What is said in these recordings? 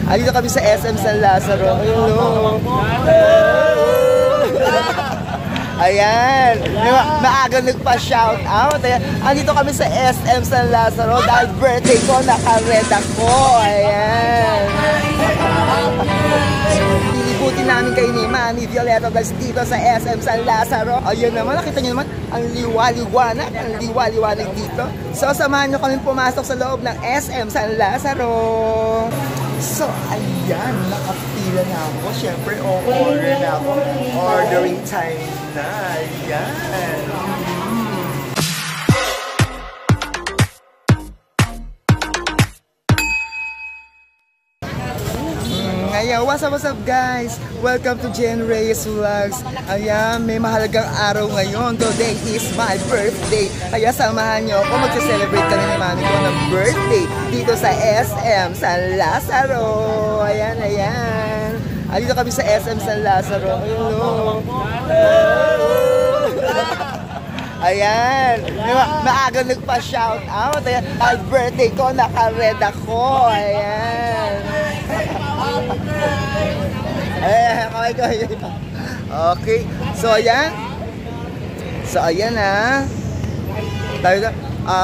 Andito kami sa SM San Lazaro. Hello. Ayan. Maaga nagpa-shout out. Ayan. Andito kami sa SM San Lazaro dahil birthday ko, naka-red ako. Ayan. Ilibutin namin kayo ni Mami Violeta Vlogs dito sa SM San Lazaro. Ayun naman, nakita nyo naman ang liwa-liwanag dito. So, samahan nyo kami pumasok sa loob ng SM San Lazaro. So, ayan, nakapila na ako. Siyempre, order na ako. Ordering time na. Ayan. Ayan, what's up guys? Welcome to Jen Reyes Vlogs. Ayan, may mahalagang araw ngayon. Today is my birthday. Kaya samahan nyo ako. Mag-celebrate kami ni Mami ko ng birthday dito sa SM San Lazaro. Ayan, ayan. Andito kami sa SM San Lazaro. Hello. Ayan. Maaga nagpa-shout out. Ayan, ang birthday ko, naka-red ako. Ayan. Okay, so ayan. So ayan na.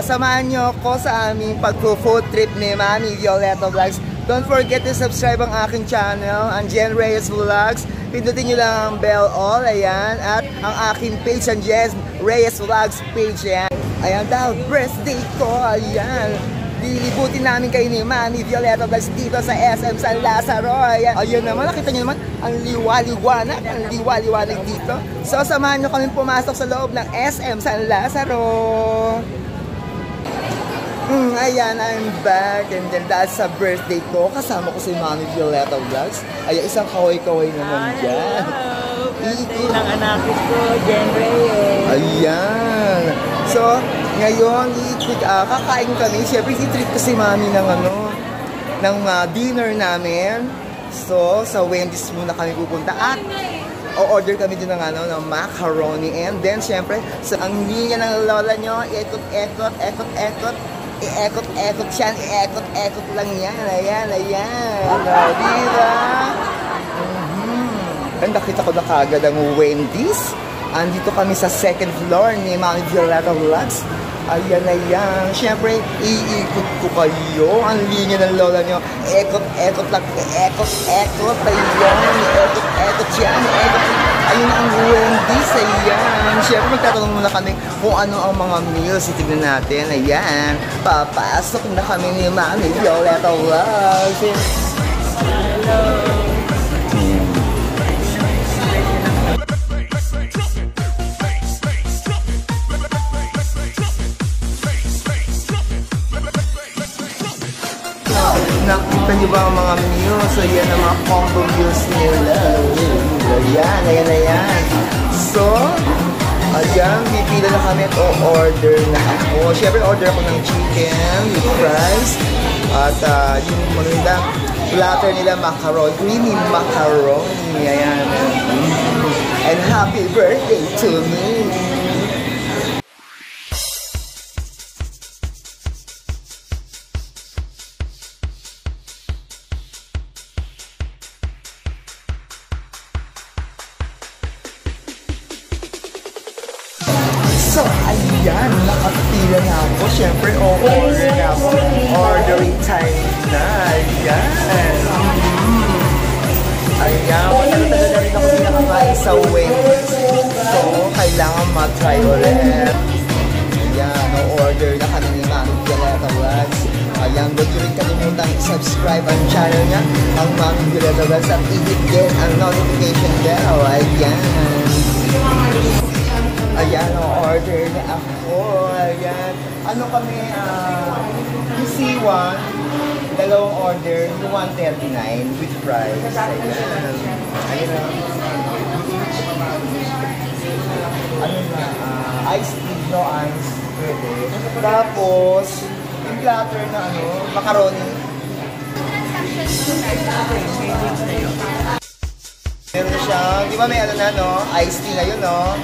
Samahan nyo ko sa aming pag-food trip ni Mami Violeta Vlogs. Don't forget to subscribe ang aking channel, ang Jen Reyes Vlogs. Pindutin nyo lang ang bell all, ayan. At ang aking page, ang Jen Reyes Vlogs page, ayan. Ayan daw, birthday ko, ayan. Lilibutin namin kayo ni Mami Violeta Vlogs dito sa SM San Lazaro. Ayan. Ayun naman, nakita nyo naman ang liwa-liwanag dito. So, samahan nyo kami pumasok sa loob ng SM San Lazaro. Ayan, I'm back. And then, dahil sa birthday ko, kasama ko si Mami Violeta Vlogs. Ayan, isang kaway-kaway naman dyan. Birthday ng anak ko, Jen Reyes. Ayan. So, ngayon, kakain kami. Siyempre, i-treat ko si Mami ng dinner namin. So, sa Wendy's muna kami pupunta. At, o-order kami din ng macaroni. And then, siyempre, ang linya ng lola nyo, ikot-ekot siya. Iekot-ekot lang yan. Ayan, ayan. Diba? And nakita ko na kagad ang Wendy's. Andito kami sa second floor ni Mami Violeta Vlogs. Ayan, ayan. Siyempre, iikot ko kayo. Ang linya ng lola nyo. Ekot-ekot lang. Ekot-ekot. Ayan. Ekot-ekot yan. Ayun ang Wendy's. Ayan. Siyempre, magtatanong muna kami kung ano ang mga meals. Itignan natin. Ayan. Papasok na kami ni Mami Violeta Vlogs. Hello. Nakita niyo ba ang mga meals? So, yan ang mga combo meals nila. Ayan, ayan, ayan. So, ayan, pipila na kami at o-order na ako. Siyempre, order ako ng chicken with fries. At yung magandang platter nila, macaroni, creamy macaroni. Ayan. And happy birthday to me! So, ayan, nakapila na ako. Siyempre, order na ako. Ordering time na. Ayan. Ayan, matagal na rin ako nakakain sa Wendy's. So, kailangan matry ulit. Ayan, order na kami ni Mami Violeta Vlogs. Ayan, huwag nyo rin kalimutan i-subscribe ang channel niya, ang Mami Violeta Vlogs, at i-hit din ang notification bell. Ayan. Ayan, order na ako. Ayan. Ano kami, yung C1, dalawang order, yung 139 with fries. Ayan. Ayan. Ano na, iced tea, no ice. Pwede. Tapos, yung platter na macaroni. Meron siya, di ba may iced tea na yun, no?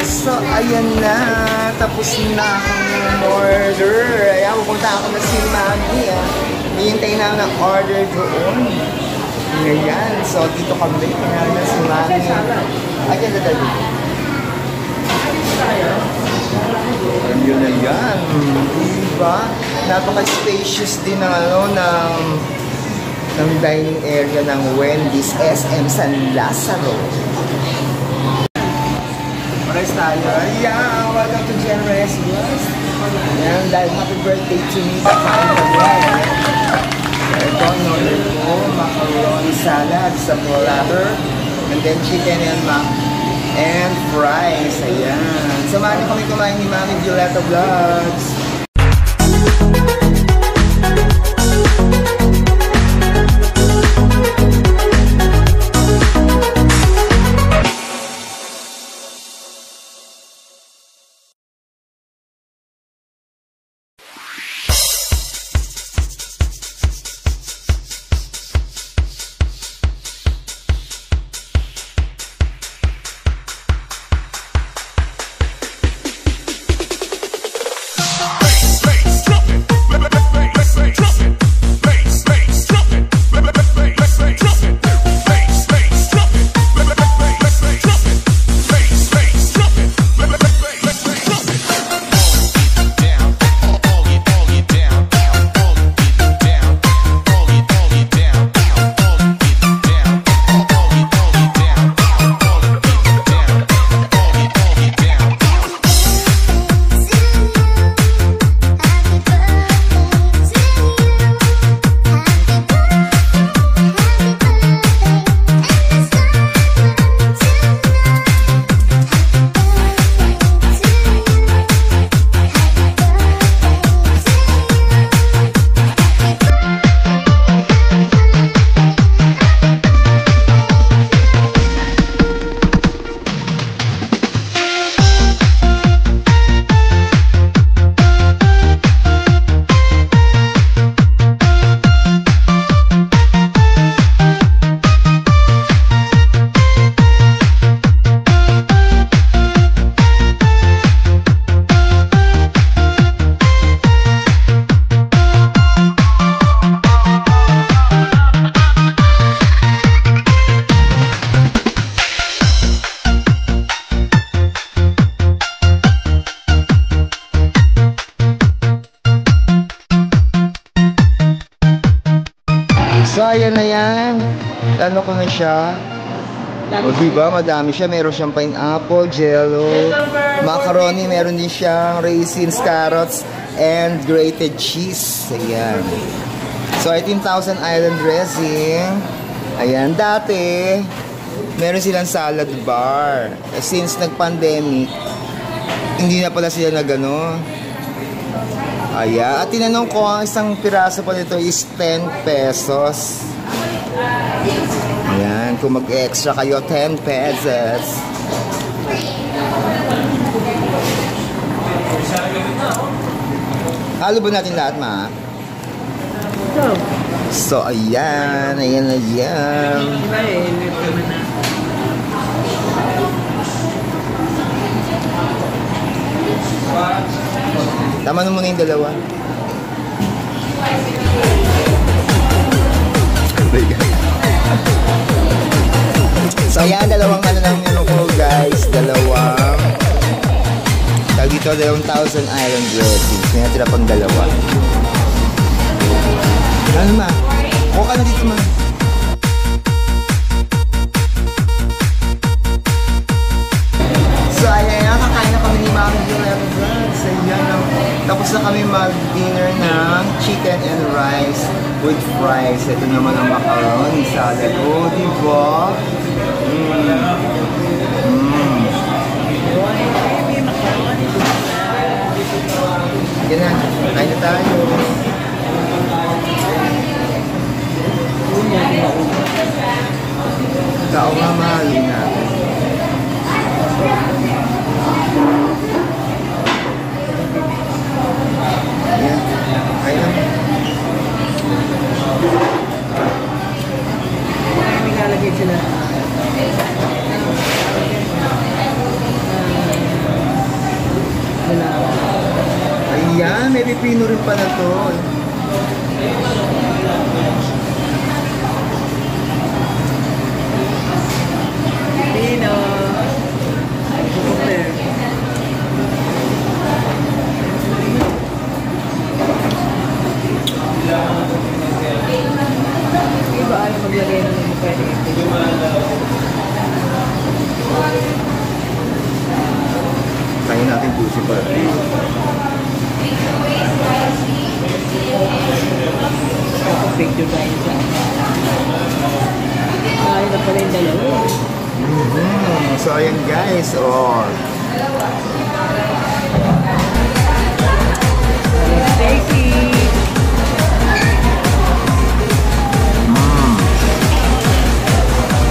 So, ayan na. Tapos na akong order. Ayan, pupunta ako na si Mami. Hihintay na ng order doon. Ngayon. So, dito kami. Kaya na si Mami. Ayan na tayo. Yun na yan. Diba? Napaka-spacious din ng ng dining area ng Wendy's SM San Lazaro. Pares tayo. Yeah, welcome to Generous Vlogs. Ayan, dahil happy birthday to me. Kakain kami. Ito, ang order ko, macaroni salad sa platter. And then chicken and fries. Ayan. Samahan niyo kami kumain ni Mami Violeta Vlogs. So, ayan na yan. Ano ko na siya? O, diba? Madami siya. Meron siyang pineapple, jello, macaroni. Meron din siyang raisins, carrots, and grated cheese. Ayan. So, ito yung Thousand Island dressing. Ayan. Dati, meron silang salad bar. Since nag-pandemic, hindi na pala sila nag-ano. Ayan. At tinanong ko, ang isang piraso pa nito is 10 pesos. Ayan. Kung mag-extra kayo, 10 pesos. Halo ba natin lahat, ma? So, ayan. Ayan na yan. Tama na muna yung dalawa. So, ayan, dalawang ano ng menu ko, guys. Dalawang tawag dito, dalawang Thousand Island dressings. May natira pang dalawa. Ano, ma? O ka na dito, ma. So, ayan, kakain na kami ni Mami Violeta Vlogs. Ayan, tapos na kami mag-dinner ng chicken and rice with fries. Ito naman ang macaroni salad. Oh, diba? Yan na, kain na tayo. Ikaw nga, mahalin natin. Ayan, kain na. May kalagay sila. Ayan, may pipino rin pala to. Kaya natin pusi pa. Picture tayo dyan. Ay, na pala yung dalawa. So ayan guys, oh. Stacy!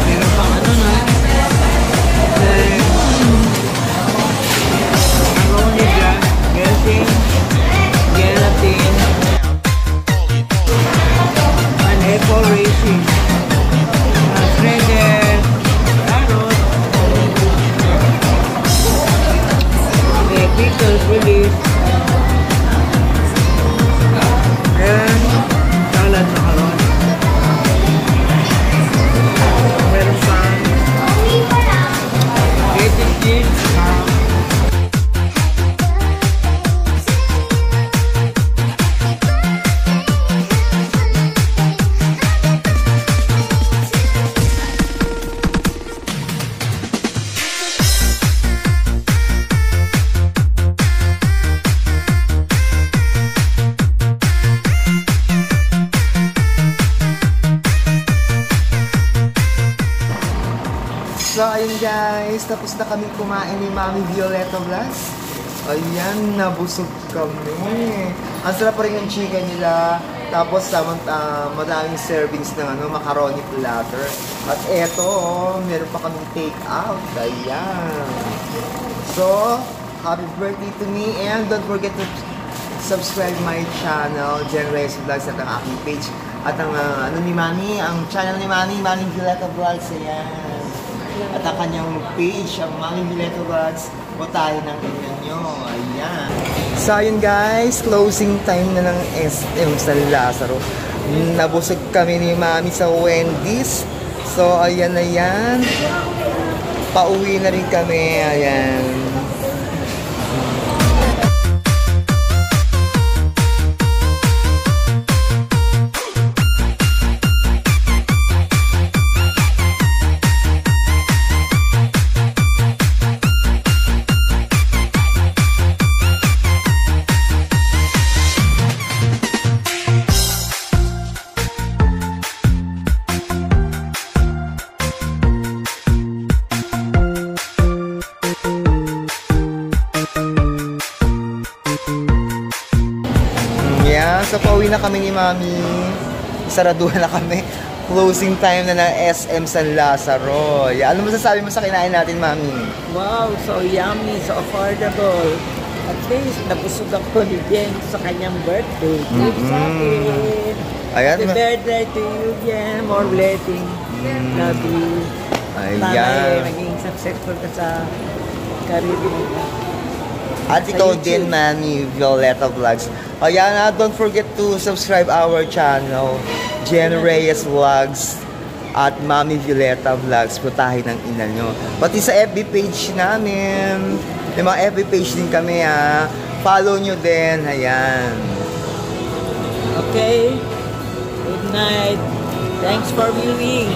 Meron pang ano na? Aronica, gelatin, gelatin, and apple racing, shredded, carrot, pickles release, and salad macaron. Meron pang grated cheese, So ayun guys, tapos na kami kumain ni Mami Violeta Vlogs. Ayan, nabusog kami. Ang sarap pa rin yung chicken nila. Tapos madaming servings ng macaroni platter. At eto, meron pa kaming take out. Ayan. So, happy birthday to me and don't forget to subscribe my channel, Jen Reyes Vlogs, at ang aking page. At ang ni Mami, ang channel ni Mami, Mami Violeta Vlogs. Ayan. At ang kanyang page, ang Mami Violeta Vlogs, butahin ng inyo nyo. Ayan. So ayun guys, closing time na ng SM San Lazaro. Nabusog kami ni Mami sa Wendy's. So ayan na yan. Pauwi na rin kami. Ayan. So pauwi na kami ni Mami. Saraduhan na kami. Closing time na ng SM San Lazaro. Yeah. Ano masasabi mo sa kinain natin, Mami? wow, so yummy, so affordable. At least, nabusog ako ni Jen sa kanyang birthday. Thanks sa akin. Ayan. Happy birthday to you, Jen. More blessing. Love you. Ayan. Maging successful ka sa career mo. At ikaw din, Mami Violeta Vlogs. Ayan, don't forget to subscribe our channel, Jen Reyes Vlogs at Mami Violeta Vlogs. Putahin ng ina nyo. Pati sa FB page namin. May mga FB page din kami, ha. Follow nyo din. Ayan. Okay. Good night. Thanks for viewing.